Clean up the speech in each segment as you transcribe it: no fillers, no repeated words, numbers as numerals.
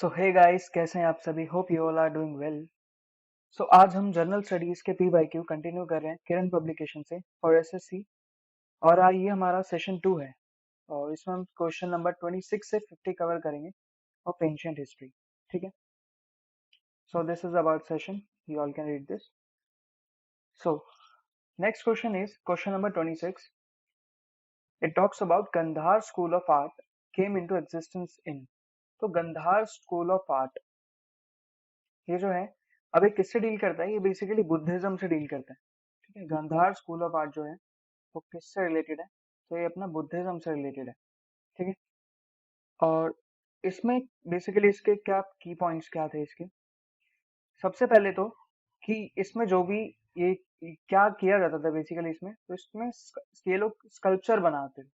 सो hey guys, कैसे हैं आप सभी? Hope you all are doing well. So आज हम जनरल स्टडीज के पी कंटिन्यू कर रहे हैं किरण पब्लिकेशन से फॉर एसएससी। और आज ये हमारा सेशन 2 है और इसमें हम क्वेश्चन नंबर 26 से 50 कवर करेंगे ऑफ एंशिएंट हिस्ट्री। ठीक है, so this is about session, you all can read this. So next question is question number 26। It talks about Gandhar school of art came into existence in. तो Gandhar school of art ये जो है, अब ये किससे deal करता है? ये बेसिकली बुद्धिज्म से डील करता है। ठीक है, गांधार स्कूल ऑफ आर्ट जो है वो किससे रिलेटेड है? तो ये अपना बुद्धिज्म से रिलेटेड है। ठीक है, और इसमें बेसिकली इसके क्या की पॉइंट्स क्या थे इसके? सबसे पहले तो कि इसमें जो भी ये क्या किया जाता था बेसिकली इसमें, तो इसमें ये लोग स्कल्पचर बनाते थे।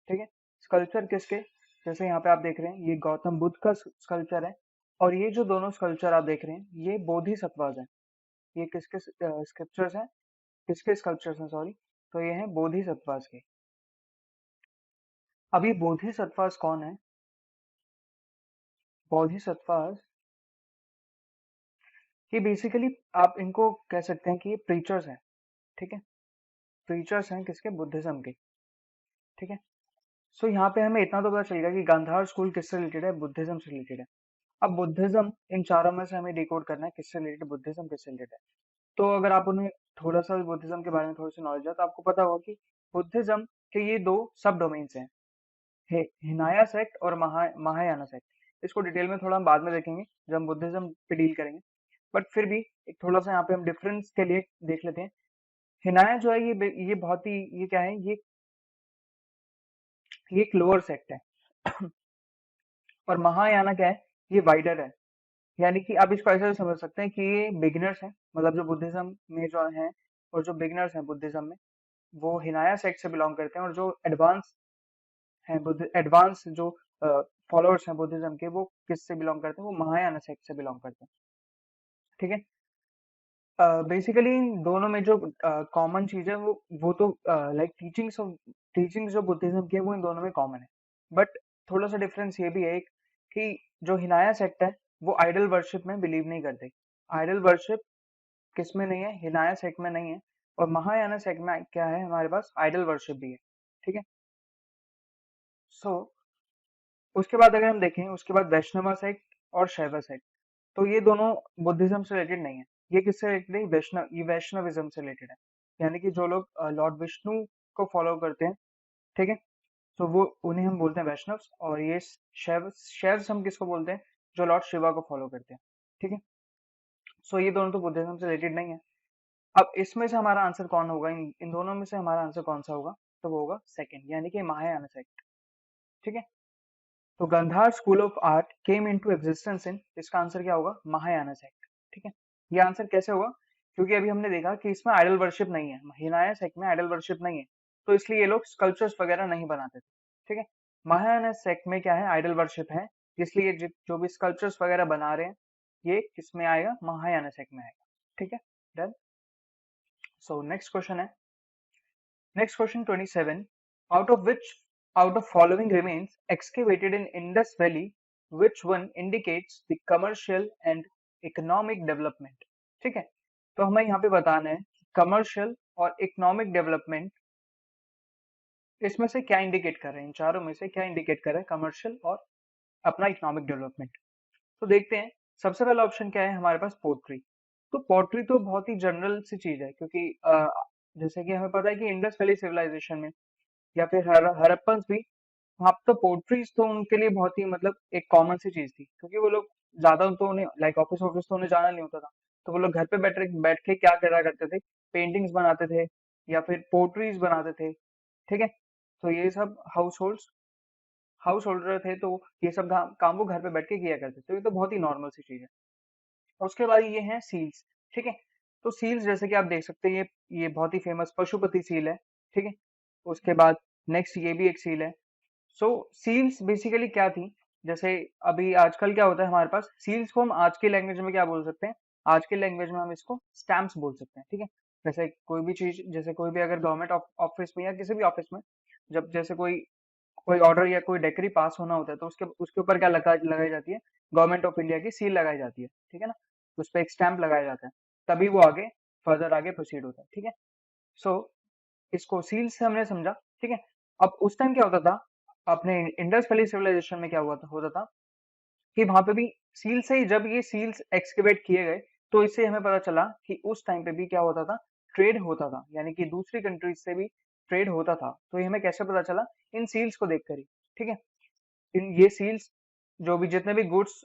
ठीक है, स्कल्पचर किसके? जैसे यहाँ पे आप देख रहे हैं ये गौतम बुद्ध का स्कल्पचर है, और ये जो दोनों स्कल्पचर आप देख रहे हैं ये बोधिसत्वाज है। ये किसके स्क्रिप्चर्स हैं? किसके स्कल्पचर्स हैं, सॉरी? तो ये हैं बोधिसत्वास के। अब ये बोधिसत्वास कौन है? बोधिसत्वास ये बेसिकली आप इनको कह सकते हैं कि ये प्रीचर्स हैं। ठीक है, प्रीचर्स हैं किसके? बुद्धिज्म के। ठीक है, सो यहाँ पे हमें इतना तो पता चल गया कि गांधार स्कूल किससे रिलेटेड है? बुद्धिज्म से रिलेटेड है। अब बुद्धिज्म इन चारों में से हमें डिकोड करना है किससे रिलेटेड, बुद्धिज्म किससे रिलेटेड है। तो अगर आप उन्हें थोड़ा सा बुद्धिज्म के बारे में थोड़ी सी नॉलेज है तो आपको पता होगा कि बुद्धिज्म के ये दो सब डोमेन्स हैं, हिनाया सेक्ट और महायाना सेक्ट। इसको डिटेल में थोड़ा हम बाद में देखेंगे जब हम बुद्धिज्म पे डील करेंगे, बट फिर भी एक थोड़ा सा यहाँ पे हम डिफरेंस के लिए देख लेते हैं। हिनाया जो है ये बहुत ही, ये क्या है, ये एक लोअर सेक्ट है। और महायाना क्या है? ये वाइडर है। यानी कि आप इसको ऐसे समझ सकते हैं कि ये बिगिनर्स हैं, मतलब जो बुद्धिज्म में जो हैं, और जो बिगिनर्स हैं बुद्धिज्म में वो हिनाया सेक्ट से बिलोंग करते हैं, और जो एडवांस हैं बुद्ध, एडवांस जो फॉलोअर्स हैं बुद्धिज्म के, वो किससे बिलोंग करते हैं? वो महायाना सेक्ट से बिलोंग करते हैं। ठीक है, बेसिकली इन दोनों में जो कॉमन चीज है वो तो लाइक टीचिंग्स जो बुद्धिज्म की है वो इन दोनों में कॉमन है। बट थोड़ा सा डिफरेंस ये भी है एक, कि जो हिनाया सेक्ट है वो आइडल वर्शिप में बिलीव नहीं करते। आइडल वर्शिप किस में नहीं है? हिनाया सेक्ट में नहीं है। और महायाना सेक्ट में क्या है? हमारे पास आइडल वर्शिप भी है। ठीक है, सो उसके बाद अगर हम देखें, उसके बाद वैष्णवा सेक्ट और शैव सेक्ट, तो ये दोनों बुद्धिज्म से रिलेटेड नहीं है। ये किससे रिलेटेड है? ये वैष्णविज्म से रिलेटेड है। यानी कि जो लोग लॉर्ड विष्णु को फॉलो करते हैं, ठीक है, तो वो उन्हें हम बोलते हैं वैष्णव्स। और ये शैव्स हम किसको बोलते हैं? जो लॉर्ड शिवा को फॉलो करते हैं। ठीक है, सो ये दोनों तो बुद्धिज्म से रिलेटेड नहीं है। अब इसमें से हमारा आंसर कौन होगा? इन दोनों में से हमारा आंसर कौन सा होगा? तो वो होगा सेकंड, यानी कि महायाना सेक्ट। ठीक है, तो Gandhar school of art came into existence in, इसका आंसर क्या होगा? महायाना सेक्ट। ठीक है, ये आंसर कैसे होगा? क्योंकि अभी हमने देखा कि इसमें आइडल वर्शिप नहीं है, हिनाया सेक्ट में आइडल वर्शिप नहीं है, तो इसलिए ये लोग स्कल्पचर्स वगैरह नहीं बनाते थे। ठीक है, महायाना सेक्ट में क्या है? आइडल वर्शिप है, इसलिए जो भी स्कल्पचर्स वगैरह बना रहे हैं ये किसमें आएगा? महायाना सेक्ट में आएगा। ठीक है, डन। सो नेक्स्ट क्वेश्चन है, next question 27. Out of following remains excavated in Indus Valley, which one indicates the commercial and economic development? ठीक है, तो हमें यहाँ पे बताना है कमर्शियल और इकोनॉमिक डेवलपमेंट इसमें से क्या इंडिकेट कर रहे हैं, इन चारों में से क्या इंडिकेट कर रहे हैं कमर्शियल और अपना इकोनॉमिक डेवलपमेंट? तो देखते हैं, सबसे पहला ऑप्शन क्या है हमारे पास? पोट्री। तो पोट्री तो बहुत ही जनरल सी चीज है, क्योंकि जैसे कि हमें पता है कि इंडस वैली सिविलाइजेशन में या फिर हड़प्पन भी, वहां तो पोट्रीज तो उनके लिए बहुत ही मतलब एक कॉमन सी चीज थी, क्योंकि वो लोग ज्यादा तो उन्हें लाइक ऑफिस ऑफिस तो उन्हें जाना नहीं होता था, तो वो लोग घर पे बैठ के क्या करा करते थे? पेंटिंग्स बनाते थे या फिर पोट्रीज बनाते थे। ठीक है, तो ये सब हाउस होल्डर थे, तो ये सब काम वो घर पे बैठ के किया करते थे, तो ये तो बहुत ही नॉर्मल सी चीज है। उसके बाद ये हैं सील्स। ठीक है, तो सील्स जैसे कि आप देख सकते हैं ये बहुत ही फेमस पशुपति सील है। ठीक है, उसके बाद नेक्स्ट ये भी एक सील है। सो सील्स बेसिकली क्या थी? जैसे अभी आजकल क्या होता है हमारे पास, सील्स को हम आज की लैंग्वेज में क्या बोल सकते हैं? आज के लैंग्वेज में हम इसको स्टैम्प्स बोल सकते हैं। ठीक है, जैसे कोई भी चीज, जैसे कोई भी अगर गवर्नमेंट ऑफिस में या किसी भी ऑफिस में जब जैसे कोई कोई ऑर्डर या कोई डिक्री पास होना होता है, तो उसके उसके ऊपर क्या लगाई जाती है? गवर्नमेंट ऑफ इंडिया की सील लगाई जाती है, ठीक है ना, उस पर एक स्टैंप लगाया जाता है, तभी वो आगे फर्दर आगे प्रोसीड होता है, ठीक है। सो इसको सील से हमने समझा, ठीक है। अब उस टाइम क्या होता था, अपने इंडस वैली सिविलाइजेशन में क्या हुआ था, होता था कि वहां पे भी सील से ही, जब ये सील्स एक्सकेवेट किए गए, तो इससे हमें पता चला कि उस टाइम पे भी क्या होता था, ट्रेड होता था, यानी कि दूसरी कंट्रीज से भी ट्रेड होता था। तो ये हमें कैसे पता चला, इन सील्स को देखकर ही, ठीक है। इन ये सील्स, जो भी जितने भी गुड्स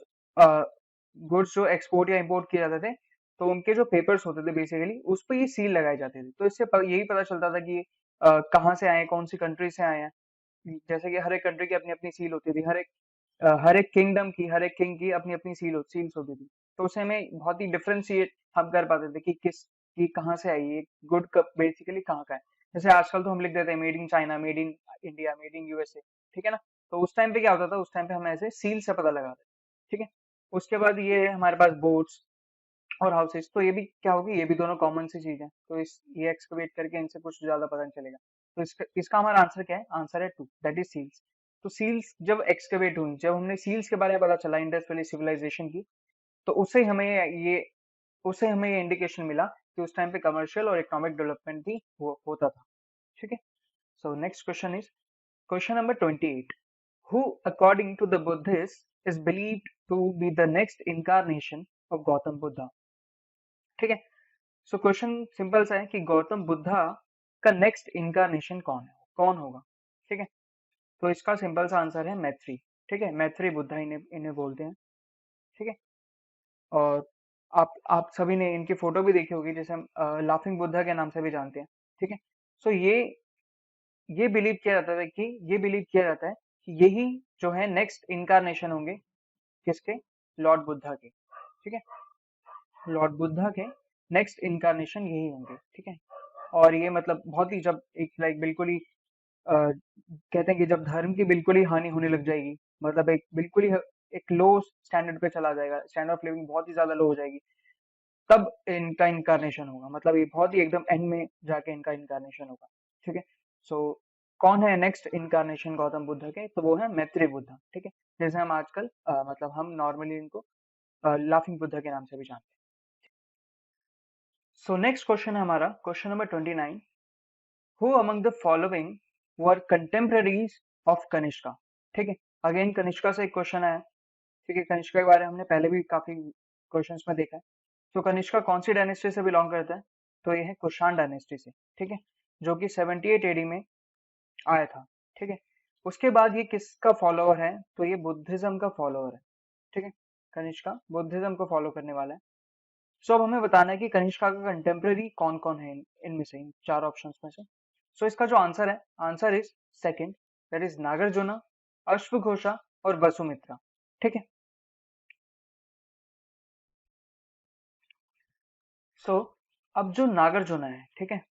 गुड्स जो एक्सपोर्ट या इंपोर्ट किए जाते थे, तो उनके जो पेपर्स होते थे बेसिकली उस पर ये सील लगाए जाते थे, तो इससे यही पता चलता था कि कहाँ से आए हैं, कौन सी कंट्री से आए हैं। जैसे कि हर एक कंट्री की अपनी अपनी सील होती थी, हर एक किंगडम की, हर एक किंग की अपनी अपनी सील्स होती थी, तो उसे हमें बहुत ही डिफरेंशिएट हम कर पाते थे कि किस की कहाँ से आई है, गुड कब बेसिकली कहाँ का है। जैसे आजकल तो हम लिख देते हैं made in China, made in India, made in USA, ठीक है ना। तो उस टाइम पे क्या होता था, उस टाइम पे हम ऐसे सील से पता लगाते, ठीक है। उसके बाद ये हमारे पास बोट्स और हाउसेस, तो ये भी क्या होगी, ये भी दोनों कॉमन सी चीज है, तो इस ये एक्सकवेट करके इनसे कुछ ज्यादा पता नहीं चलेगा। तो इसका हमारा आंसर क्या है, आंसर है 2, दैट इज सील्स। तो सील्स जब एक्सकवेट हुई, जब हमने सील्स के बारे में पता चला इंडस वैली सिविलाइजेशन की, तो उससे हमें ये इंडिकेशन मिला कि उस टाइम पे कमर्शियल और इकोनॉमिक डेवलपमेंट भी होता था, ठीक है। So next question is question number 28, who according to the Buddhists is believed to be the next incarnation of Gautam Buddha, ठीक है। सो क्वेश्चन सिंपल सा है कि गौतम बुद्धा का नेक्स्ट इनकारनेशन कौन है, कौन होगा, ठीक है। तो इसका सिंपल सा आंसर है मैत्री, ठीक है, मैत्री बुद्धा इन्हें इन्हें बोलते हैं, ठीक है। और आप सभी ने इनकी फोटो भी देखी होगी, जैसे हम लाफिंग बुद्धा के नाम से भी जानते हैं, ठीक है। सो ये बिलीव किया जाता है कि ये बिलीव किया जाता है कि यही जो है नेक्स्ट इनकारनेशन होंगे, किसके, लॉर्ड बुद्धा के, ठीक है। लॉर्ड बुद्धा के नेक्स्ट इनकारनेशन यही होंगे, ठीक है। और ये मतलब बहुत ही, जब एक लाइक बिल्कुल ही कहते हैं कि जब धर्म की बिल्कुल ही हानि होने लग जाएगी, मतलब एक बिल्कुल ही एक लो स्टैंडर्ड पे चला जाएगा, स्टैंडर्ड ऑफ लिविंग बहुत ही ज्यादा लो हो जाएगी, तब इनका इनकारनेशन होगा, मतलब ये बहुत ही एकदम एंड में जाके इनका इनकारनेशन होगा, ठीक है। सो कौन है नेक्स्ट इनकारनेशन गौतम बुद्ध के, तो वो है मैत्री बुद्धा, ठीक है। जैसे हम आजकल मतलब हम नॉर्मली इनको लाफिंग बुद्धा के नाम से भी जानते हैं। सो नेक्स्ट क्वेश्चन है हमारा question number 29, who among the following were contemporaries of Kanishka, ठीक है। अगेन कनिष्का से एक क्वेश्चन आया, ठीक है। कनिष्का के बारे में हमने पहले भी काफी क्वेश्चंस में देखा है। तो कनिष्का कौन सी डायनेस्टी से बिलोंग करता है, तो ये है कुषाण डायनेस्टी से, ठीक है, जो कि 78 एडी में आया था, ठीक है। उसके बाद ये किसका फॉलोअर है, तो ये बुद्धिज्म का फॉलोअर है, ठीक है। कनिष्का बुद्धिज्म को फॉलो करने वाला है। सो अब हमें बताना है कि कनिष्का का कंटेम्पररी कौन कौन है इनमें से, इन चार ऑप्शंस में से। सो इसका जो आंसर है, answer is second, that is Nagarjuna, अश्वघोषा और वसुमित्रा, ठीक है। सो अब जो नागार्जुना है, ठीक है,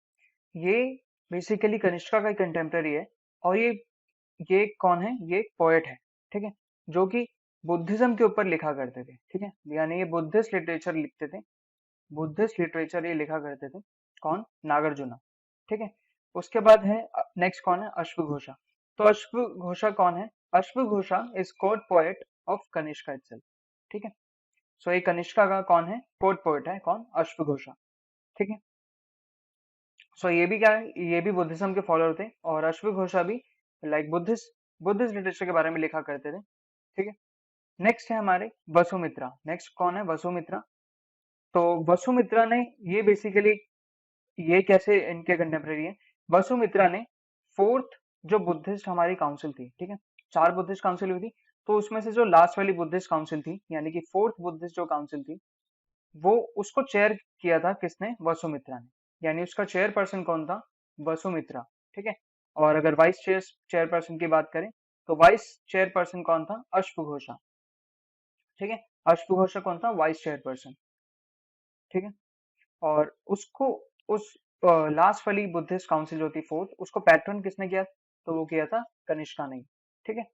ये बेसिकली कनिष्का का कंटेम्पररी है, और ये कौन है, ये एक पोएट है, ठीक है, जो कि बुद्धिज्म के ऊपर लिखा करते थे, ठीक है, यानी ये बुद्धिस्ट लिटरेचर लिखते थे, बुद्धिस्ट लिटरेचर ये लिखा करते थे, कौन, नागार्जुना, ठीक है। उसके बाद है नेक्स्ट कौन है, अश्वघोषा। तो अश्वघोषा कौन है, अश्वघोषा is court poet of Kanishka itself, ठीक है। सो ये कनिष्का का कौन है, कोर्ट पोएट है, कौन, अश्वघोषा, ठीक है। सो ये भी क्या है, ये भी बुद्धिज्म के फॉलोअर थे, और अश्वघोषा भी लाइक बुद्धिस्ट लिटरेचर के बारे में लिखा करते थे, ठीक है। नेक्स्ट है हमारे वसुमित्रा, नेक्स्ट कौन है, वसुमित्रा। तो वसुमित्रा ने, ये बेसिकली ये कैसे इनके कंटेम्पररी है, वसुमित्रा ने फोर्थ जो बुद्धिस्ट हमारी काउंसिल थी, ठीक है, चार बुद्धिस्ट काउंसिल हुई थी, तो उसमें से जो लास्ट वाली बुद्धिस्ट काउंसिल थी, यानी कि फोर्थ बुद्धिस्ट जो काउंसिल थी, वो उसको चेयर किया था किसने, वसुमित्रा ने, यानी उसका चेयरपर्सन कौन था, वसुमित्रा, ठीक है। और अगर वाइस चेयरपर्सन की बात करें, तो वाइस चेयरपर्सन कौन था, अश्वघोषा, ठीक है। अश्वघोषा कौन था, वाइस चेयरपर्सन, ठीक है। और उसको उस लास्ट वाली बुद्धिस्ट काउंसिल जो थी फोर्थ, उसको पैटर्न किसने किया, तो वो किया था कनिष्का ने, ठीक है।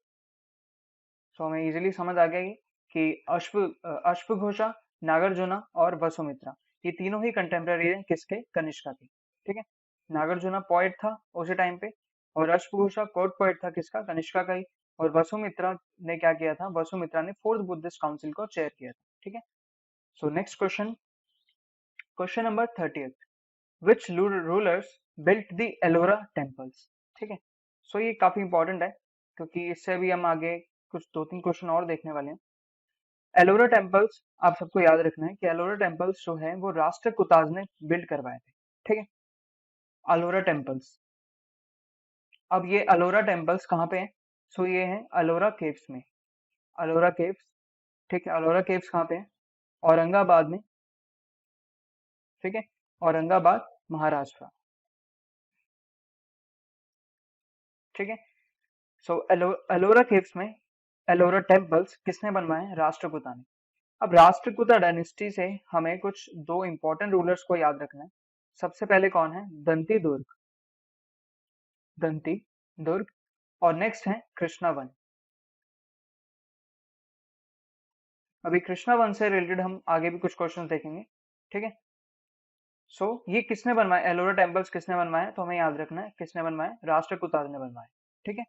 सो हमें इजीली समझ आ गया कि अश्वघोषा, नागार्जुना और वसुमित्रा, ये तीनों ही कंटेम्पररी हैं किसके, कनिष्का के, ठीक है। नागार्जुना पोएट था उसी टाइम पे, और अश्वघोषा कोर्ट पोएट था किसका, कनिष्का का ही, और वसुमित्रा ने क्या किया था, वसुमित्रा ने फोर्थ बुद्धिस्ट काउंसिल को चेयर किया था। ठीक है, so next question, question number 30th, which rulers built the Ellora temples. ठीक है, सो ये काफी इंपॉर्टेंट है क्योंकि इससे भी हम आगे कुछ 2-3 क्वेश्चन और देखने वाले हैं। एलोरा टेम्पल्स, आप सबको याद रखना है कि एलोरा टेम्पल्स जो है वो राष्ट्रकूटाज ने बिल्ड करवाए थे। ठीक है, अलोरा टेम्पल्स। अब ये अलोरा टेम्पल्स कहाँ पे हैं? सो ये है अलोरा केव्स में, अलोरा केव्स। ठीक है, अलोरा केव्स कहाँ पे है? औरंगाबाद में। ठीक है, औरंगाबाद, महाराष्ट्र। ठीक है, सो एलोरा केव्स में एलोरा टेम्पल्स किसने बनवाए? राष्ट्रकूटा ने। अब राष्ट्रकूटा डायनेस्टी से हमें कुछ दो इंपॉर्टेंट रूलर्स को याद रखना है। सबसे पहले कौन है? दंती दुर्ग, दंती दुर्ग। और नेक्स्ट है कृष्णावन। अभी कृष्णावन से रिलेटेड हम आगे भी कुछ क्वेश्चन देखेंगे। ठीक है, सो ये किसने बनवाए? एलोरा टेम्पल्स किसने बनवाए? तो हमें याद रखना है किसने बनवाए? राष्ट्रकूटाज ने बनवाए। ठीक है,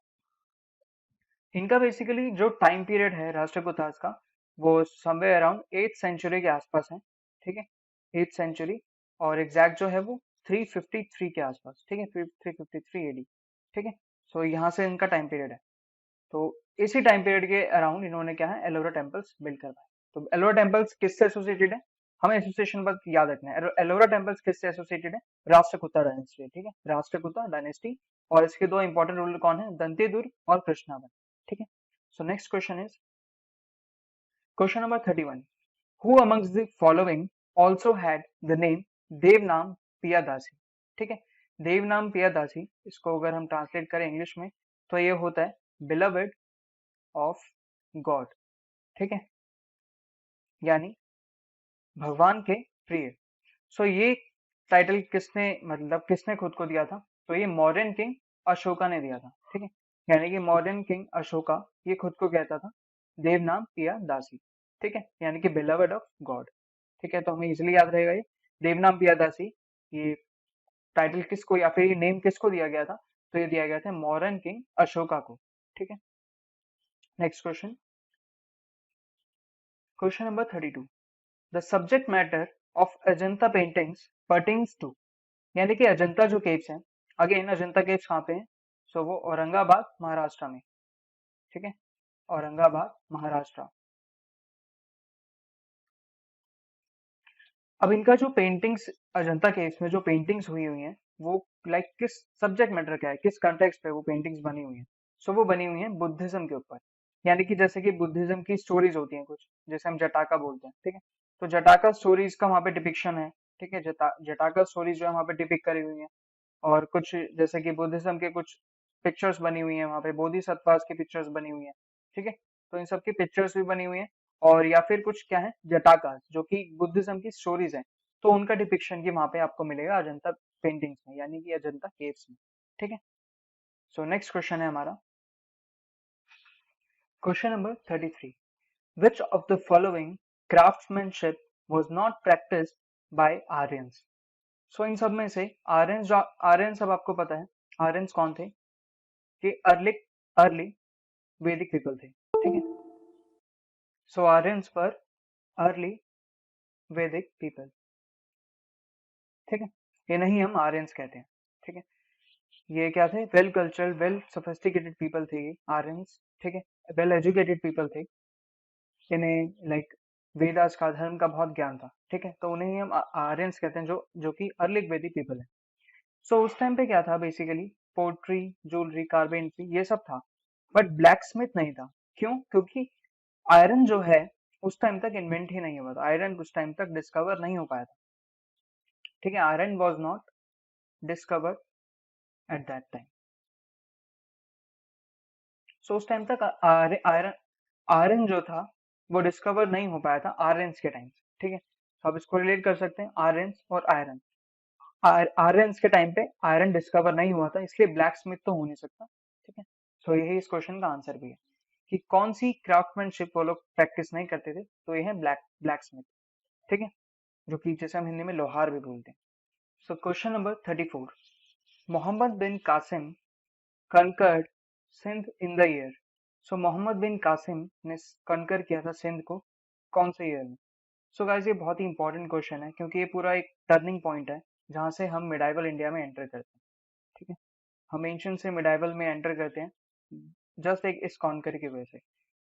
इनका बेसिकली जो टाइम पीरियड है राष्ट्रकूटाज का, वो समवेयर अराउंड 8th सेंचुरी के आसपास है। ठीक है, 8th सेंचुरी। और एग्जैक्ट जो है वो 353 के आसपास। ठीक है, 353 एडी। ठीक है, सो यहाँ से इनका टाइम पीरियड है। तो इसी टाइम पीरियड के अराउंड इन्होंने क्या है, एलोरा टेम्पल्स बिल्ड करवाए। तो एलोरा टेम्पल्स किससे एसोसिएटेड है? हमें एसोसिएशन बस याद रखना है। एलोरा टेम्पल्स किससे एसोसिएटेड है? राष्ट्रकूटा डायनेस्टी। ठीक है, राष्ट्रकूटा डायनेस्टी। और इसके दो इंपॉर्टेंट रूलर कौन है? दंती दुर्ग और कृष्णावन। ठीक है, so next question is question number 31, who amongst the following also had the name Devanam Piyadasi. ठीक है, देवनाम पियादासी, इसको अगर हम ट्रांसलेट करें इंग्लिश में तो ये होता है बिलवड ऑफ गॉड। ठीक है, यानी भगवान के प्रिय। सो ये टाइटल किसने, मतलब किसने खुद को दिया था? तो ये मॉडर्न किंग अशोका ने दिया था। ठीक है, यानी कि मॉडर्न किंग अशोका ये खुद को कहता था देवनाम पिया दासी। ठीक है, यानी कि बिलवड ऑफ गॉड। ठीक है, तो हमें इजिली याद रहेगा ये देवनाम पिया दासी। ये टाइटल किसको या फिर ये नेम किसको दिया गया था? तो ये दिया गया था मॉडर्न किंग अशोका को। ठीक है, next question, question number 32, the subject matter of Ajanta paintings pertains to. यानी कि अजंता जो केव्स हैं, अगेन अजंता केव्स कहाँ पे हैं? सो वो औरंगाबाद महाराष्ट्र में। ठीक है, औरंगाबाद महाराष्ट्र। अब इनका जो पेंटिंग्स, अजंता केव्स में जो पेंटिंग्स हुई हुई हैं वो लाइक किस सब्जेक्ट मैटर क्या है, किस कंटेक्स्ट पे वो पेंटिंग्स बनी हुई हैं? सो वो बनी हुई हैं बुद्धिज्म के ऊपर। यानी कि जैसे कि बुद्धिज्म की स्टोरीज होती हैं कुछ, जैसे हम जटाका बोलते हैं। ठीक है, तो जटाका स्टोरीज का वहाँ पे डिपिक्शन है। ठीक है, जटाका स्टोरीज जो है वहाँ पे डिपिक्ट करी हुई है। और कुछ जैसे कि बुद्धिज्म के कुछ पिक्चर्स बनी हुई हैं वहाँ पे, बोधिसत्वास की पिक्चर्स बनी हुई हैं। ठीक है, तो इन सब की पिक्चर्स भी बनी हुई हैं। और या फिर कुछ क्या है, जटाकास जो कि बुद्धिज्म की स्टोरीज हैं, तो उनका डिपिक्शन की वहाँ पे आपको मिलेगा अजंता पेंटिंग्स में, यानी कि अजंता केव्स में। ठीक है, सो नेक्स्ट क्वेश्चन है हमारा question number 33, which of the following craftsmanship was not practised by Aryans. So इन सब में से आर्यंस, जो आर्यंस सब आपको पता है आर्यंस कौन थे? कि अर्ली अर्ली वैदिक पीपल थे। ठीक है, सो आर्यंस पर अर्ली वैदिक पीपल। ठीक है, ये नहीं हम आर्यंस कहते हैं। ठीक है, ये क्या थे? Well cultural, well sophisticated people थे ये आर्यंस। ठीक है, वेल एजुकेटेड पीपल थे। इन्हें लाइक वेदास का, धर्म का बहुत ज्ञान था। ठीक है, तो उन्हें ही हम आर्यंस कहते हैं, जो जो कि अर्ली वैदिक पीपल है। सो उस टाइम पे क्या था बेसिकली, पोट्री, ज्वेलरी, कार्पेंट्री, ये सब था। बट ब्लैक स्मिथ नहीं था। क्यों? क्योंकि आयरन जो है उस टाइम तक इन्वेंट ही नहीं हुआ था, आयरन उस टाइम तक डिस्कवर नहीं हो पाया था। ठीक है, iron was not discovered at that time. So उस टाइम तक आयरन आयरन जो था वो डिस्कवर नहीं हो पाया था आर्यंस के टाइम। ठीक है, तो आप इसको रिलेट कर सकते हैं आर्यंस और आयरन। आर्यंस के टाइम पे आयरन डिस्कवर नहीं हुआ था, इसलिए ब्लैक स्मिथ तो हो नहीं सकता। ठीक है, सो यही इस क्वेश्चन का आंसर भी है कि कौन सी क्राफ्टमैनशिप वो लोग प्रैक्टिस नहीं करते थे, तो ये है ब्लैक स्मिथ। ठीक है, जो कि जैसे हम हिंदी में लोहार भी बोलते हैं। So question number 34, Mohammad bin Qasim conquered Sindh in the year। So Mohammad bin Qasim ने कनकर किया था सिंध को कौन से ईयर में? सो गाइस ये बहुत ही इंपॉर्टेंट क्वेश्चन है क्योंकि ये पूरा एक टर्निंग पॉइंट है जहाँ से हम मिडाइवल इंडिया में एंटर करते हैं। ठीक है, हम एंशियंट से मिडाइवल में एंटर करते हैं जस्ट एक इस कॉन्कर की वजह से।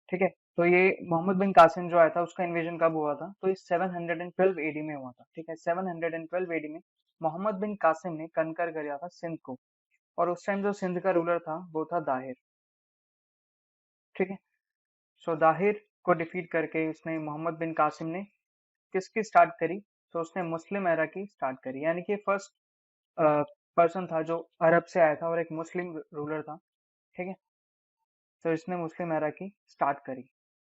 ठीक है, तो ये मोहम्मद बिन कासिम जो आया था उसका इन्वेजन कब हुआ था? तो ये 712 एडी में हुआ था। ठीक है, 712 एडी में मोहम्मद बिन कासिम ने कनकर किया था सिंध को, और उस टाइम जो सिंध का रूलर था वो था दाहिर। ठीक है, सो दाहिर को डिफीट करके उसने मोहम्मद बिन कासिम ने किसकी स्टार्ट करी? तो उसने मुस्लिम एरा की स्टार्ट करी, यानी कि फर्स्ट पर्सन था जो अरब से आया था और एक मुस्लिम रूलर था। ठीक है, तो इसने मुस्लिम एरा की स्टार्ट करी,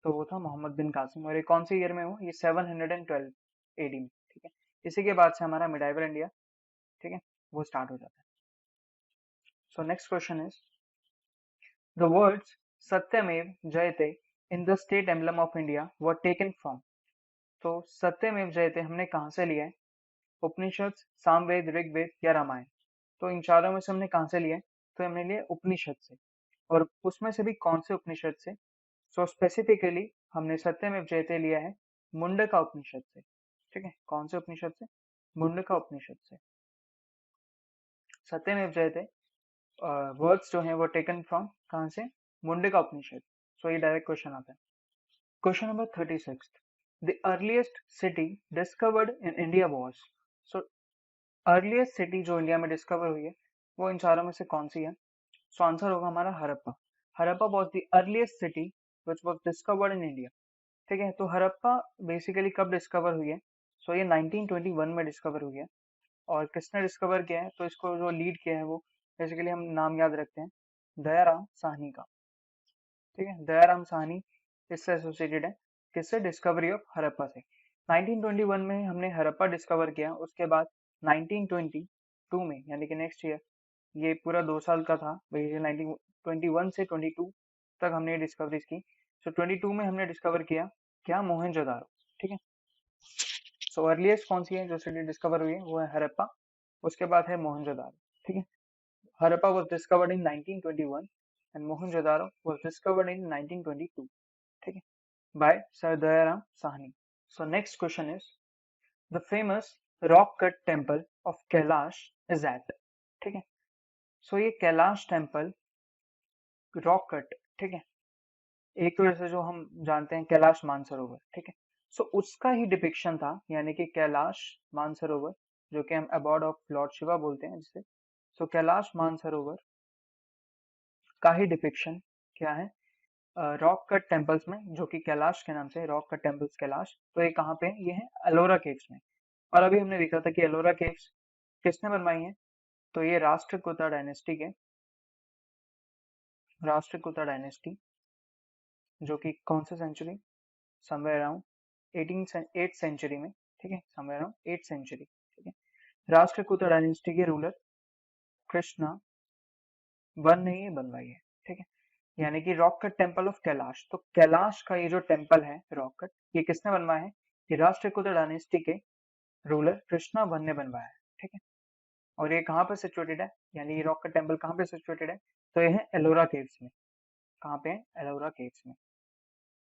तो वो था मोहम्मद बिन कासिम, और ये कौन से ईयर में हुआ? ये 712 एडी में। ठीक है, इसी के बाद से हमारा मिडाइवल इंडिया, ठीक है, वो स्टार्ट हो जाता है। So next question is the words सत्यमेव जयते in the state emblem of India were taken from. तो सत्यमेव जयते हमने कहाँ से लिया है? उपनिषद, सामवेद, ऋग्वेद या रामायण? तो इन चारों में से हमने कहाँ से लिया है? तो हमने लिया उपनिषद से, और उसमें से भी कौन से उपनिषद से? सो स्पेसिफिकली हमने सत्यमेव जयते लिया है मुंडका उपनिषद से। ठीक है, कौन से उपनिषद से? मुंडका उपनिषद से। सत्यमेव जयते वर्ड्स जो हैं वो टेकन फ्रॉम कहाँ से? मुंडका उपनिषद। सो ये डायरेक्ट क्वेश्चन आता है। Question number 36, the earliest city discovered in India was. So earliest city जो इंडिया में डिस्कवर हुई है वो इन चारों में से कौन सी है? सो आंसर होगा हमारा Harappa. Harappa was the earliest city which was discovered in India. ठीक है, तो हड़प्पा बेसिकली कब डिस्कवर हुई है? सो ये 1921 में डिस्कवर हुई है। और किसने डिस्कवर किया है? तो इसको जो लीड किया है वो बेसिकली हम नाम याद रखते हैं दयाराम साहनी का। ठीक है, दयाराम साहनी इससे एसोसिएटेड है, किससे? डिस्कवरी ऑफ हड़प्पा से। 1921 में हमने हड़प्पा डिस्कवर किया, उसके बाद 1922 में यानी कि नेक्स्ट ईयर, ये पूरा 2 साल का था, 1921 से 22 तक हमने ये डिस्कवरीज की। सो 22 में हमने डिस्कवर किया क्या? मोहनजोदारो। ठीक है, सो अर्लीस्ट कौन सी है जो सिटी डिस्कवर हुई है? वो है हड़प्पा, उसके बाद है मोहनजोदारो। ठीक है, Harappa was discovered in 1921 and Mohenjodaro was discovered in 1922। ठीक है, by sir Dayaram Sahni. So next question is the famous rock cut temple of Kailash is at. ठीक है, सो ये कैलाश टेम्पल रॉक कट, ठीक है, एक तो जैसे जो हम जानते हैं कैलाश मानसरोवर। ठीक है, सो उसका ही डिपिक्शन था, यानी कि कैलाश मानसरोवर, जो कि हम अबॉर्ड ऑफ लॉर्ड शिवा बोलते हैं जिसे। सो कैलाश मानसरोवर का ही डिपिक्शन क्या है? रॉक कट टेम्पल्स में, जो कि कैलाश के नाम से रॉक कट टेम्पल्स कैलाश। तो ये कहाँ पे है? ये है एलोरा केव्स में। और अभी हमने देखा था कि एलोरा केव्स किसने बनवाई है? तो ये राष्ट्रकूटा डायनेस्टी के, राष्ट्रकूटा डायनेस्टी, जो कि कौन से century? Somewhere around 8th century में। ठीक है, समवेयर अराउंड 8th सेंचुरी। ठीक है, राष्ट्रकूटा डायनेस्टी के रूलर कृष्णा वन ने ये बनवाई है। ठीक है, यानी कि rock cut temple of Kailash. तो कैलाश का ये जो टेम्पल है रॉक कट, ये किसने बनवाया है? ये राष्ट्रकूटा डायनेस्टी के रूलर कृष्णा वन ने बनवाया है। ठीक है, और ये कहाँ पर सिचुएटेड है? यानी ये रॉक कट टेम्पल कहाँ पे सिचुएटेड है? तो ये है एलोरा केव्स में। कहाँ पे है? एलोरा केव्स में।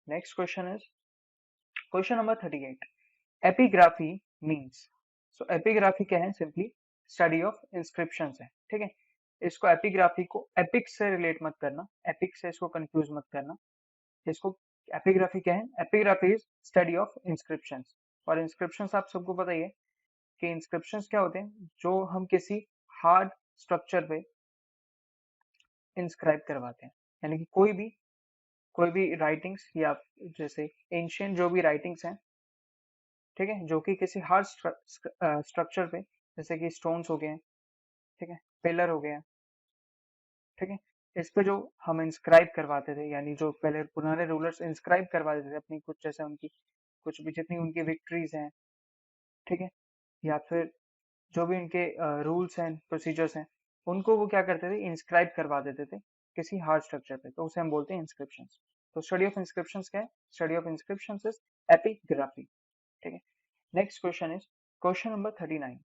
Next question is question number 38, epigraphy means. So epigraphy क्या है? सिंपली स्टडी ऑफ इंस्क्रिप्शंस है। ठीक है, इसको एपिग्राफी को एपिक से रिलेट मत करना, एपिक से इसको कंफ्यूज मत करना। इसको एपिग्राफी क्या है? Epigraphy is study of inscriptions. और इंस्क्रिप्शंस आप सबको पता ही है कि इंस्क्रिप्शंस क्या होते हैं? जो हम किसी हार्ड स्ट्रक्चर पे इंस्क्राइब करवाते हैं, यानी कि कोई भी राइटिंग्स, या जैसे एंशियंट जो भी राइटिंग्स हैं, ठीक है, जो कि किसी हार्ड स्ट्रक्चर पे, जैसे कि स्टोन्स हो गए हैं, ठीक है, पिलर हो गया, ठीक है, इस पे जो हम इंस्क्राइब करवाते थे, यानी जो पहले पुराने रूलर्स इंस्क्राइब करवाते थे अपनी कुछ, जैसे उनकी कुछ भी जितनी उनकी विक्ट्रीज हैं, ठीक है, या फिर जो भी उनके रूल्स एंड प्रोसीजर्स हैं, उनको वो क्या करते थे? इंस्क्राइब करवा देते थे किसी हार्ड स्ट्रक्चर पे, तो उसे हम बोलते हैं इंस्क्रिप्शंस। तो स्टडी ऑफ इंस्क्रिप्शंस क्या है? Study of inscriptions is epigraphy. ठीक है, next question is question number 39,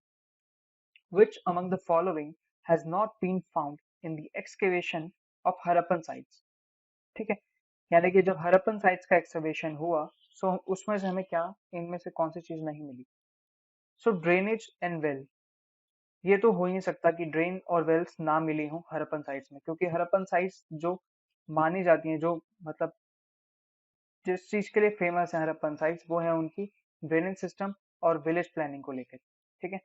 which among the following has not been found in the excavation of Harappan sites? ठीक है, यानी कि जब हड़प्पन साइट्स का एक्सकवेशन हुआ, सो उसमें से हमें क्या, इनमें से कौन सी चीज नहीं मिली? सो ड्रेनेज एंड वेल। ये तो हो ही नहीं सकता कि ड्रेन और वेल्स ना मिली हों हड़प्पन साइट्स में, क्योंकि हड़प्पन साइट्स जो मानी जाती हैं, जो मतलब जिस चीज के लिए फेमस है हड़प्पन साइट्स, वो है उनकी ड्रेनेज सिस्टम और विलेज प्लानिंग को लेकर। ठीक है,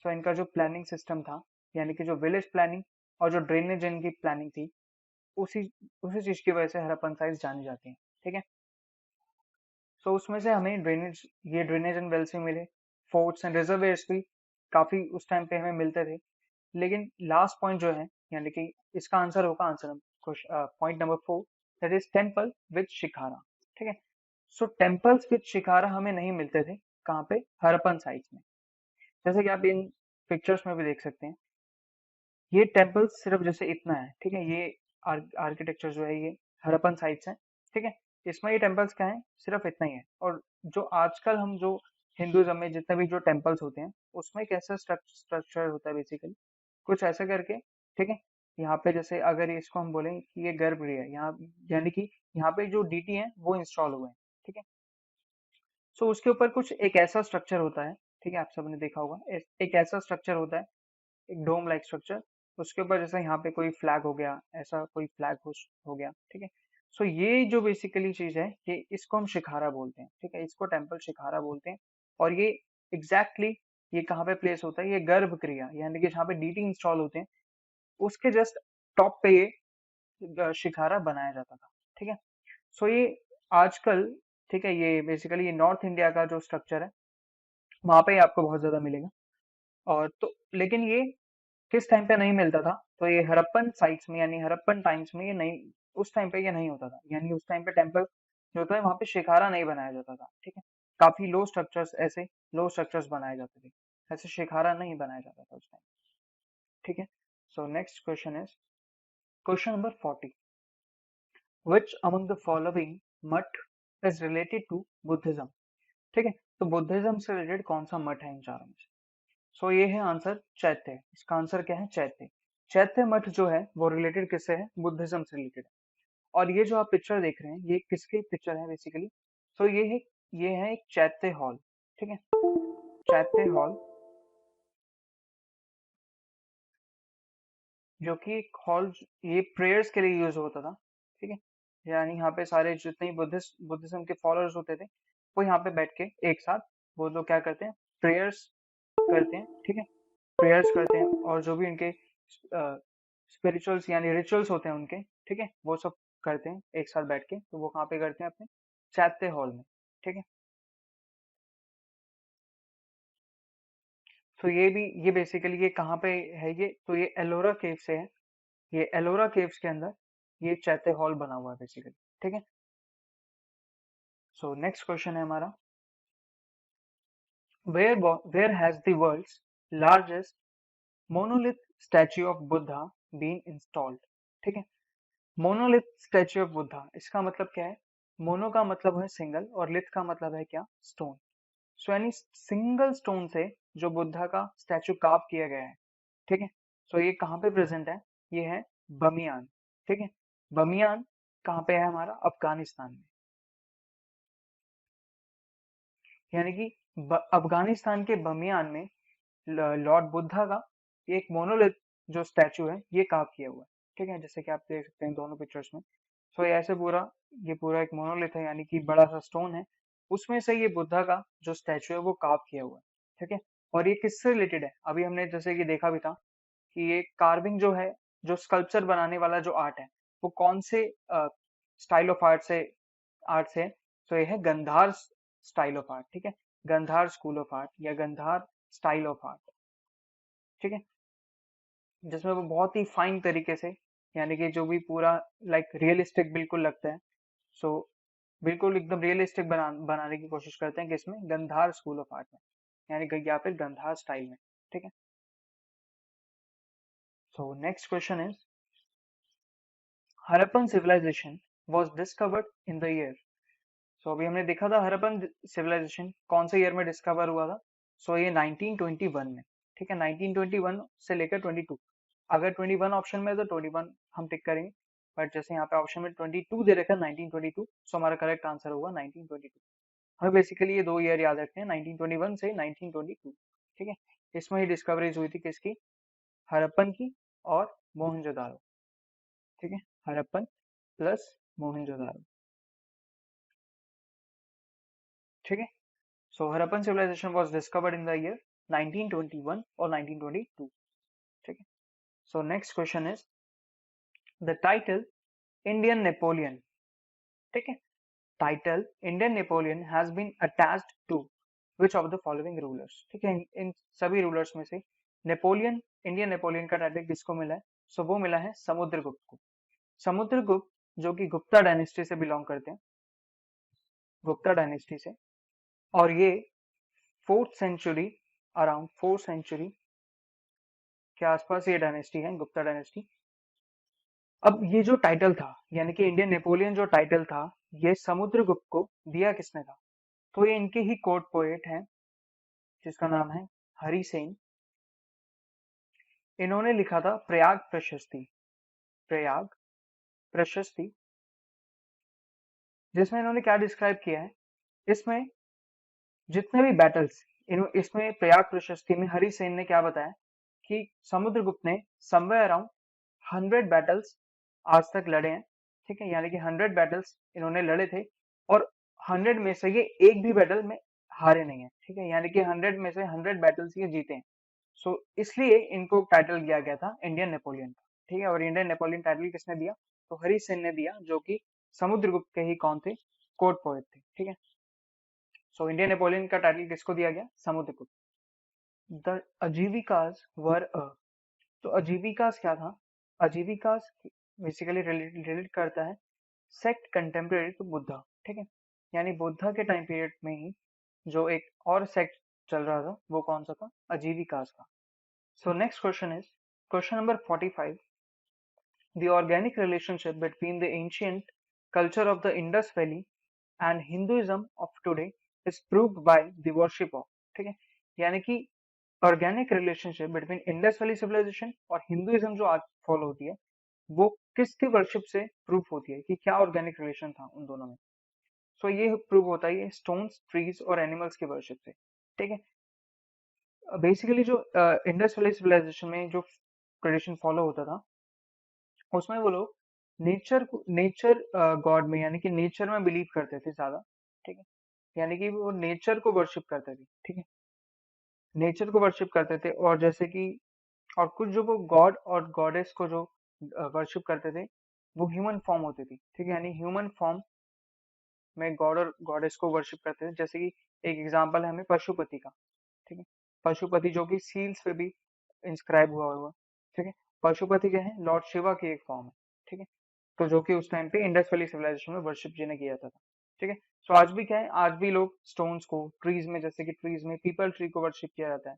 सो इनका जो प्लानिंग सिस्टम था, यानी कि जो विलेज प्लानिंग और जो ड्रेनेज इनकी प्लानिंग थी, उसी उसी चीज की वजह से हड़प्पन साइट्स जानी जाती हैं। ठीक है, सो उसमें से हमें ड्रेनेज एंड वेल्स भी मिले, फोर्ट्स एंड रिजर्वेयर्स भी काफी उस टाइम पे हमें मिलते थे। लेकिन लास्ट पॉइंट जो है, यानी कि इसका आंसर होगा answer point number 4, that is temple with shikhara. ठीक है, सो टेम्पल्स विद शिखारा हमें नहीं मिलते थे कहाँ पे, हड़प्पन साइट्स में। जैसे कि आप इन पिक्चर्स में भी देख सकते हैं, ये टेम्पल सिर्फ जैसे इतना है। ठीक है, ये आर्किटेक्चर जो है ये हड़प्पन साइट्स है। ठीक है, इसमें ये टेम्पल्स क्या है, सिर्फ इतना ही है। और जो आजकल हम जो हिंदुइज्म में जितने भी जो टेम्पल्स होते हैं, उसमें कैसा स्ट्रक्चर होता है बेसिकली, कुछ ऐसा करके। ठीक है, यहाँ पे जैसे अगर इसको हम बोलें कि ये गर्भगृह है यहाँ, यानी कि यहाँ पे जो डीटी है वो इंस्टॉल हुए हैं। ठीक है, सो उसके ऊपर कुछ एक ऐसा स्ट्रक्चर होता है। ठीक है, आप सबने देखा होगा, एक ऐसा स्ट्रक्चर होता है, एक डोम लाइक स्ट्रक्चर। उसके ऊपर जैसे यहाँ पे कोई फ्लैग हो गया, ऐसा कोई फ्लैग हो गया। ठीक है, सो ये जो बेसिकली चीज है, ये इसको हम शिखारा बोलते हैं। ठीक है, इसको टेम्पल शिखारा बोलते हैं। और ये एग्जैक्टली ये कहाँ पे प्लेस होता है, ये गर्भगृह, यानी कि जहाँ पे डीटी इंस्टॉल होते हैं, उसके जस्ट टॉप पे ये शिखारा बनाया जाता था। ठीक है, सो ये आजकल, ठीक है, ये बेसिकली ये नॉर्थ इंडिया का जो स्ट्रक्चर है, वहां पे आपको बहुत ज्यादा मिलेगा। और तो लेकिन ये किस टाइम पे नहीं मिलता था, तो ये हड़प्पन साइट्स में, यानी हड़प्पन टाइम्स में ये नहीं, उस टाइम पे ये नहीं होता था। यानी उस टाइम पे टेम्पल जो होता है वहां पे शिखारा नहीं बनाया जाता था। ठीक है, काफी लो स्ट्रक्चर्स बनाए जाते थे, ऐसे शिखारा नहीं बनाया जाता था उस टाइम। ठीक है, so next question is question number 40, which among the following मठ इज रिलेटेड टू बुद्धिज्म? ठीक है, तो बुद्धिज्म से रिलेटेड कौन सा मठ है इन चारों में से? सो ये है आंसर चैत्य। इसका आंसर क्या है, चैत्य। चैत्य मठ जो है वो रिलेटेड किससे है, बुद्धिज्म से रिलेटेड है। और ये जो आप पिक्चर देख रहे हैं, ये किसकी पिक्चर है बेसिकली? सो ये है एक चैत्य हॉल। ठीक है, चैत्य हॉल, जो कि एक हॉल, ये प्रेयर्स के लिए यूज होता था। ठीक है, यानी यहाँ पे सारे जितने बुद्धिज्म के फॉलोअर्स होते थे, वो यहाँ पे बैठ के एक साथ वो लोग क्या करते हैं, प्रेयर्स करते हैं। ठीक है, प्रेयर्स करते हैं, और जो भी उनके स्पिरिचुअल्स यानी रिचुअल्स होते हैं उनके, ठीक है, वो सब करते हैं एक साथ बैठ के। तो वो कहाँ पे करते हैं, अपने चैत्य हॉल में। ठीक है, तो ये बेसिकली ये कहाँ पे है, ये तो ये एलोरा केव से है। ये एलोरा केव्स के अंदर ये चैत्य हॉल बना हुआ है बेसिकली। ठीक है, सो नेक्स्ट क्वेश्चन है हमारा, where has the world's largest monolith statue of Buddha been installed? ठीक है, मोनोलिथ स्टैच्यू ऑफ बुद्धा, इसका मतलब क्या है? मोनो का मतलब है सिंगल, और लिथ का मतलब है क्या, स्टोन। सो यानी सिंगल स्टोन से जो बुद्धा का स्टैचू कार्व किया गया है। ठीक है, सो ये कहाँ पे प्रेजेंट है, ये है बमियान। ठीक है, बमियान कहाँ पे है हमारा, अफगानिस्तान में। यानी कि अफगानिस्तान के बमियान में लॉर्ड बुद्धा का एक मोनोलिथ जो स्टैचू है ये कार्व किया हुआ है। ठीक है, जैसे कि आप देख सकते हैं दोनों पिक्चर्स में। सो ये ऐसे ये पूरा एक मोनोलिथ है, यानी कि बड़ा सा स्टोन है, उसमें से ये बुद्धा का जो स्टैचू है वो कार्व किया हुआ है। ठीक है, और ये किससे रिलेटेड है, अभी हमने जैसे कि देखा भी था कि ये कार्विंग जो है, जो स्कल्पचर बनाने वाला जो आर्ट है, वो कौन से स्टाइल ऑफ आर्ट से है? तो ये है गंधार स्टाइल ऑफ आर्ट। ठीक है, गंधार स्कूल ऑफ आर्ट या गंधार स्टाइल ऑफ आर्ट। ठीक है, जिसमें वो बहुत ही फाइन तरीके से, यानी कि जो भी पूरा लाइक रियलिस्टिक बिल्कुल लगता है। सो बिल्कुल एकदम रियलिस्टिक बनाने की कोशिश करते हैं, किसमें, गंधार स्कूल ऑफ आर्ट में, यानी या फिर गंधार स्टाइल में। ठीक है, so next question is, Harappan civilisation was discovered in the year? So अभी हमने देखा था हड़प्पन सिविलाइजेशन कौन से ईयर में डिस्कवर हुआ था। सो ये 1921 में। ठीक है, 1921 से लेकर 22, अगर 21 ऑप्शन में है तो 21 हम टिक करेंगे, बट जैसे यहाँ पे ऑप्शन में 22 दे रखा है 1922, सो हमारा करेक्ट आंसर होगा 1922। हमें बेसिकली ये 2 ईयर याद रखते हैं, 1921 से 1922। ठीक है, इसमें ही डिस्कवरीज हुई थी किसकी, हड़प्पन की और मोहनजोदारो। ठीक है, हड़प्पन प्लस मोहनजोदारो। ठीक है, so Harappan civilisation was discovered in the year 1921 और 1922। ठीक है, so next question is the title Indian Napoleon. ठीक है, title Indian Napoleon has been attached to which of the following rulers. ठीक है, इन सभी रूलर्स में से नेपोलियन, इंडियन नेपोलियन का टाइटल किसको मिला है, सो वो मिला है समुद्रगुप्त को। समुद्रगुप्त जो कि गुप्ता डायनेस्टी से बिलोंग करते हैं, गुप्ता डायनेस्टी से, और ये 4th century, around 4th century के आसपास ये डायनेस्टी है, गुप्ता डायनेस्टी। अब ये जो टाइटल था, यानी कि इंडियन नेपोलियन जो टाइटल था, ये समुद्रगुप्त को दिया किसने था, तो ये इनके ही कोर्ट पोएट हैं जिसका नाम है हरि सेन। इन्होंने लिखा था प्रयाग प्रशस्ति, प्रयाग प्रशस्ति, जिसमें इन्होंने क्या डिस्क्राइब किया है, इसमें जितने भी बैटल्स, इसमें प्रयाग प्रशस्ति में हरि सेन ने क्या बताया कि समुद्रगुप्त ने समवेयर अराउंड 100 बैटल्स आज तक लड़े हैं। ठीक है, यानी कि 100 बैटल्स इन्होंने लड़े थे और 100 में से ये एक भी बैटल में हारे नहीं है। ठीक है, यानी कि 100 में से 100 बैटल्स ये जीते हैं। सो इसलिए इनको टाइटल दिया गया था इंडियन नेपोलियन का। ठीक है, और इंडियन नेपोलियन टाइटल किसने दिया, तो हरि सेन ने दिया, जो कि समुद्रगुप्त के ही कौन थे, कोर्ट पोएट थे। ठीक है, सो इंडियन नेपोलियन का टाइटल किसको दिया गया, समुद्रगुप्त। द अजीविकास वर अ, तो अजीविकास क्या था, अजीविकास बेसिकली रिलेट करता है सेक्ट कंटेम्परेरी टू बुद्धा। ठीक है, यानी बुद्धा के टाइम पीरियड में ही जो एक और सेक्ट चल रहा था, वो कौन सा था, अजीविकास का। सो next question is question number 45, the organic relationship between the ancient culture of the Indus Valley and Hinduism of today is proved by the worship of। ठीक है, यानी कि organic relationship between Indus valley civilization और Hinduism जो आज follow होती है, वो किसकी वर्शिप से प्रूफ होती है, कि क्या ऑर्गेनिक रिलेशन था उन दोनों में। सो ये प्रूव होता है ये स्टोन्स, ट्रीज और एनिमल्स की वर्शिप से। ठीक है, बेसिकली जो इंडस वैली सिविलाइजेशन में जो ट्रेडिशन फॉलो होता था, उसमें वो लोग नेचर गॉड में, यानी कि नेचर में बिलीव करते थे ज्यादा। ठीक है, यानी कि वो नेचर को वर्शिप करते थे। ठीक है, नेचर को वर्शिप करते थे, और जैसे कि और कुछ जो वो गॉड और गॉडेस को जो वर्शिप करते थे, वो ह्यूमन फॉर्म होती थी। ठीक है, यानी ह्यूमन फॉर्म में गॉड और गॉडेस को वर्शिप करते थे। जैसे कि एक एग्जांपल है हमें पशुपति का। ठीक है, पशुपति जो कि सील्स पे भी इंस्क्राइब हुआ हुआ। ठीक है, पशुपति क्या है, लॉर्ड शिवा की एक फॉर्म है। ठीक है, तो जो कि उस टाइम पे इंडस वैली सिविलाइजेशन में वर्शिप जिन्हें किया जाता था। ठीक है, सो आज भी क्या है, आज भी लोग स्टोन्स को, ट्रीज में, जैसे कि ट्रीज में पीपल ट्री को वर्शिप किया जाता है।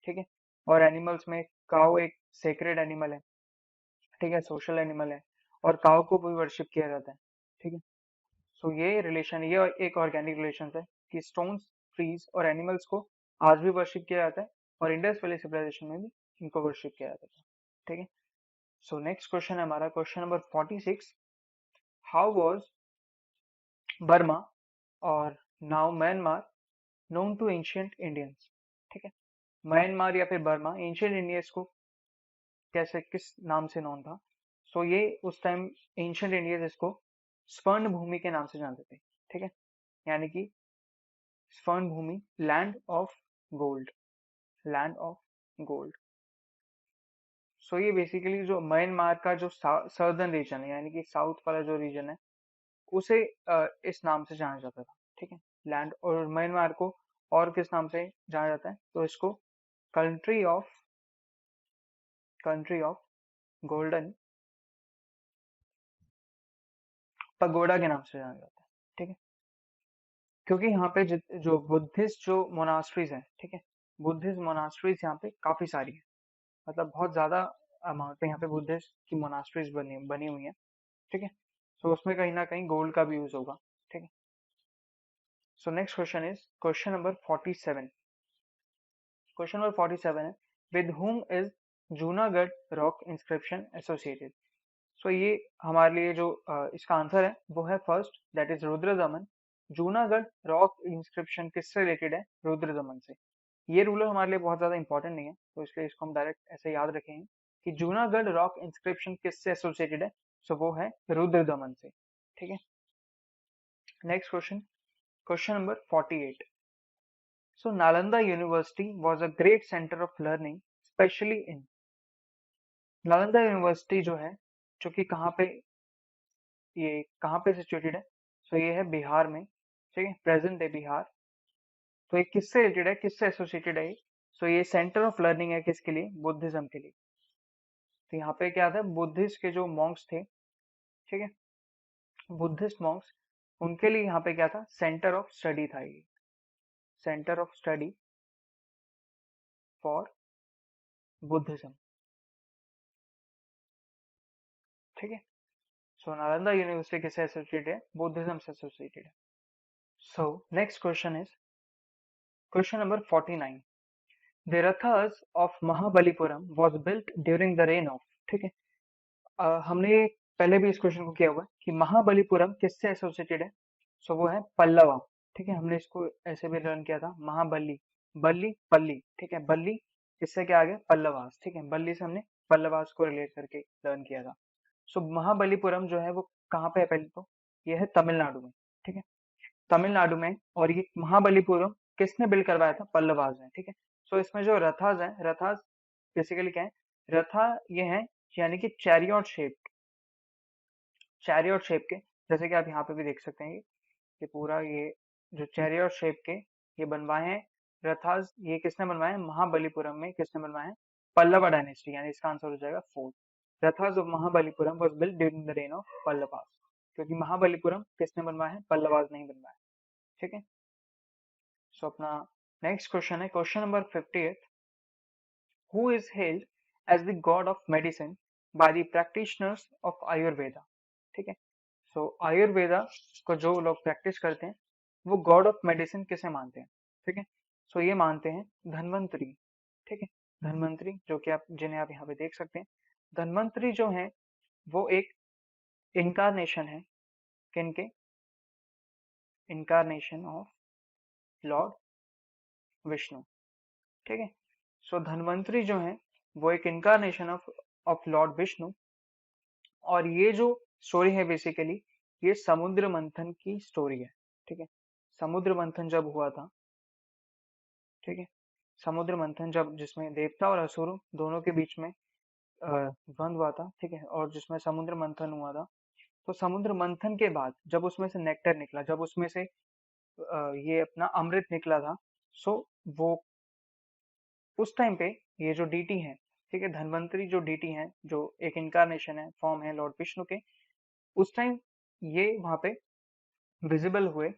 ठीक है, और एनिमल्स में काऊ एक सेक्रेड एनिमल है। ठीक है, सोशल एनिमल है, और काऊ को भी वर्शिप किया जाता है। ठीक है, सो ये रिलेशन, ये एक ऑर्गेनिक रिलेशन है कि स्टोन्स, ट्रीज और एनिमल्स को आज भी वर्शिप किया जाता है, और इंडस वैली सिविलाइजेशन में भी इनको वर्शिप किया जाता था। ठीक है, सो नेक्स्ट क्वेश्चन है हमारा question number 46, how was Burma और now Myanmar known to ancient Indians. ठीक है, म्यांमार या फिर बर्मा एंशियंट इंडियंस को कैसे, किस नाम से नोन था, सो ये उस टाइम एंशियंट इंडियंस इसको स्वर्ण भूमि के नाम से जानते थे। ठीक है, यानी कि Swarna Bhumi, land of gold, land of gold. So ये बेसिकली जो म्यांमार का जो सर्दर्न रीजन है, यानी कि साउथ वाला जो रीजन है, उसे इस नाम से जाना जाता था। ठीक है, लैंड, और म्यांमार को और किस नाम से जाना जाता है, तो इसको country of, country of golden pagoda के नाम से जाना जाता है। ठीक है, क्योंकि यहाँ पे जो बुद्धिस्ट जो मोनास्ट्रीज हैं, ठीक है, बुद्धिस्ट मोनास्ट्रीज यहाँ पे काफी सारी है, मतलब बहुत ज्यादा अमाउंट पे यहाँ पे बुद्धिस्ट की मोनास्ट्रीज बनी बनी हुई है। ठीक है, सो उसमें कहीं ना कहीं गोल्ड का भी यूज होगा। ठीक है, so next question is question number 47। Question number 47 है, with whom is Junagadh rock inscription associated. So ये हमारे लिए जो इसका आंसर है वो है first, that is Rudra Daman. Junagadh rock inscription किससे रिलेटेड है? रुद्र दमन से। ये रूलर हमारे लिए बहुत ज्यादा इंपॉर्टेंट नहीं है, तो इसलिए इसको हम डायरेक्ट ऐसे याद रखेंगे कि जूनागढ़ रॉक इंस्क्रिप्शन किससे एसोसिएटेड है? सो वो है रुद्र दमन से। ठीक है, next question, question number 48। So Nalanda university was a great centre of learning specially in. Nalanda university जो है, जो कि ये कहाँ पे सिचुएटेड है? सो ये है बिहार में। ठीक है, प्रेजेंट है बिहार। तो ये किससे रिलेटेड है, किससे एसोसिएटेड है? सो ये सेंटर ऑफ लर्निंग है किसके लिए? बुद्धिज्म के लिए। तो यहाँ पे क्या था, बुद्धिस्ट के जो मॉन्क्स थे, ठीक है, बुद्धिस्ट मॉन्क्स, उनके लिए यहाँ पे क्या था, सेंटर ऑफ स्टडी था ये, centre of study for Buddhism. ठीक है, सो नालंदा यूनिवर्सिटी किससे एसोसिएटेड है? बुद्धिज्म से एसोसिएटेड है। So next question is question number 49। The Rathas of Mahabalipuram was built during the reign of। ठीक है, हमने पहले भी इस क्वेश्चन को किया हुआ है कि महाबलीपुरम किससे एसोसिएटेड है? सो वो है पल्लवा। ठीक है, हमने इसको ऐसे भी लर्न किया था, महाबली, बल्ली पल्ली। ठीक है, बल्ली इससे क्या आ गया? पल्लवास। ठीक है, बल्ली से हमने पल्लवास को रिलेट करके लर्न किया था। सो महाबलीपुरम जो है वो कहाँ पे है? पहले तो ये है तमिलनाडु में। ठीक है, तमिलनाडु में। और ये महाबलीपुरम किसने बिल्ड करवाया था? पल्लवास ने। ठीक है, सो इसमें जो रथास है, रथास बेसिकली क्या है? रथा ये है यानी कि चैरियट शेप के, जैसे कि आप यहाँ पे भी देख सकते हैं, ये पूरा ये जो चैरियट शेप के ये बनवाए हैं रथास। ये किसने बनवाए हैं? महाबलीपुरम में किसने बनवाए हैं? पल्लवा डायनेस्टी, यानी इसका आंसर हो जाएगा fourth. Rathas of Mahabalipuram was built during the reign of Pallavas, क्योंकि महाबलीपुरम किसने बनवाया है? पल्लवास नहीं बनवाया। ठीक है, सो अपना नेक्स्ट क्वेश्चन है question number 58। Who is held as the god of medicine by the practitioners of Ayurveda? ठीक है, सो आयुर्वेदा को जो लोग प्रैक्टिस करते हैं वो गॉड ऑफ मेडिसिन किसे मानते हैं? ठीक है, सो ये मानते हैं धन्वंतरी। ठीक है, धन्वंतरी जो कि आप जिन्हें आप यहाँ पे देख सकते हैं, धन्वंतरी जो है वो एक इनकारनेशन है, किनके? Incarnation of Lord Vishnu. ठीक है, सो धन्वंतरी जो है वो एक इनकारनेशन ऑफ लॉर्ड विष्णु। और ये जो स्टोरी है बेसिकली ये समुद्र मंथन की स्टोरी है। ठीक है, समुद्र मंथन जब हुआ था, ठीक है, समुद्र मंथन जब जिसमें देवता और असुर दोनों के बीच में द्वंद्व हुआ था। ठीक है, और जिसमें समुद्र मंथन हुआ था, तो समुद्र मंथन के बाद जब उसमें से नेक्टर निकला, जब उसमें से ये अपना अमृत निकला था, सो वो उस टाइम पे ये जो डीटी है, ठीक है, धन्वंतरी जो डीटी है, जो एक इनकारनेशन है, फॉर्म है लॉर्ड विष्णु के, उस टाइम ये वहां पे विजिबल हुए।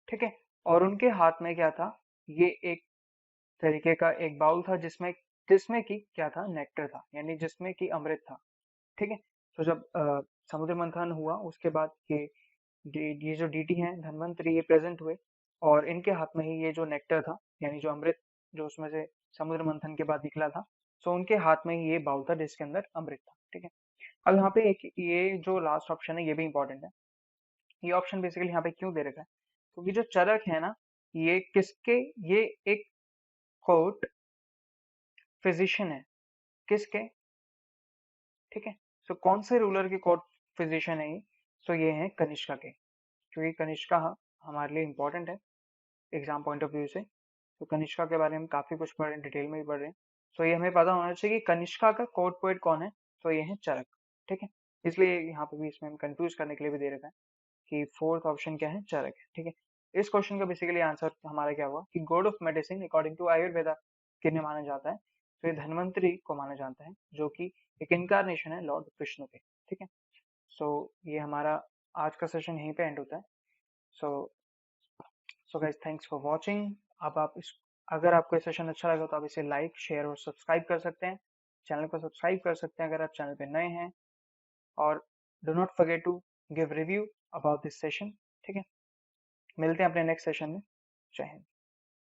ठीक है, और उनके हाथ में क्या था? ये एक तरीके का एक बाउल था जिसमें जिसमें कि क्या था? नेक्टर था, यानी जिसमें कि अमृत था। ठीक है, तो जब समुद्र मंथन हुआ उसके बाद ये जो डीटी है धन्वंतरी ये प्रेजेंट हुए, और इनके हाथ में ही ये जो नेक्टर था, यानी जो अमृत जो उसमें से समुद्र मंथन के बाद निकला था, सो उनके हाथ में ही ये बाउल था जिसके अंदर अमृत था। ठीक है, अब यहाँ पे एक ये जो लास्ट ऑप्शन है ये भी इंपॉर्टेंट है। ये ऑप्शन बेसिकली यहाँ पे क्यों दे रखा है? क्योंकि जो चरक है ना, ये किसके, ये एक कोर्ट फिजिशियन है। किसके? ठीक है, सो कौन से रूलर के कोर्ट फिजिशियन है ये? सो ये है कनिष्का के, क्योंकि कनिष्का हमारे लिए इंपॉर्टेंट है एग्जाम पॉइंट ऑफ व्यू से। तो कनिष्का के बारे में काफी कुछ पढ़ रहे हैं, डिटेल में भी पढ़ रहे हैं। सो ये हमें पता होना चाहिए कि कनिष्का का कोर्ट पोएट कौन है। तो ये है चरक। ठीक है, इसलिए यहाँ पे भी इसमें हम कंफ्यूज करने के लिए भी दे रखा है कि फोर्थ ऑप्शन क्या है? चरक है। ठीक है, इस क्वेश्चन का बेसिकली आंसर हमारा क्या हुआ कि god of medicine according to Ayurveda किन्हें माना जाता है? तो ये धन्वंतरी को माना जाता है, जो कि एक इनकारनेशन है लॉर्ड विष्णु के। ठीक है, सो ये हमारा आज का सेशन यहीं पे एंड होता है। So so guys, thanks for watching. अब आप इस अगर आपको ये सेशन अच्छा लगा तो आप इसे लाइक शेयर और सब्सक्राइब कर सकते हैं, चैनल को सब्सक्राइब कर सकते हैं अगर आप चैनल पे नए हैं। और do not forget to give review about this session. ठीक है, मिलते हैं अपने नेक्स्ट सेशन में। जय हिंद।